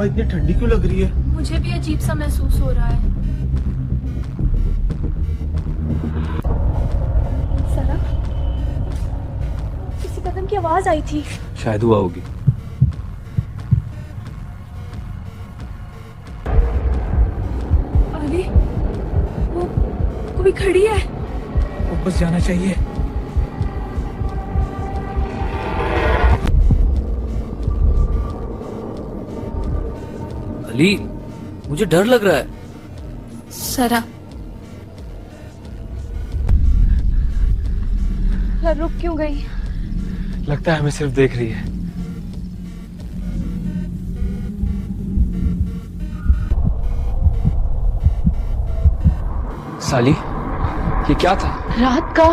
इतनी ठंडी क्यों लग रही है? मुझे भी अजीब सा महसूस हो रहा है। सरा, किसी कदम की आवाज आई थी। शायद हुआ होगी। अरे वो कोई खड़ी है। वापस जाना चाहिए। अली, मुझे डर लग रहा है। सरा, रुक क्यों गई? लगता है हमें सिर्फ देख रही है। साली, ये क्या था? रात का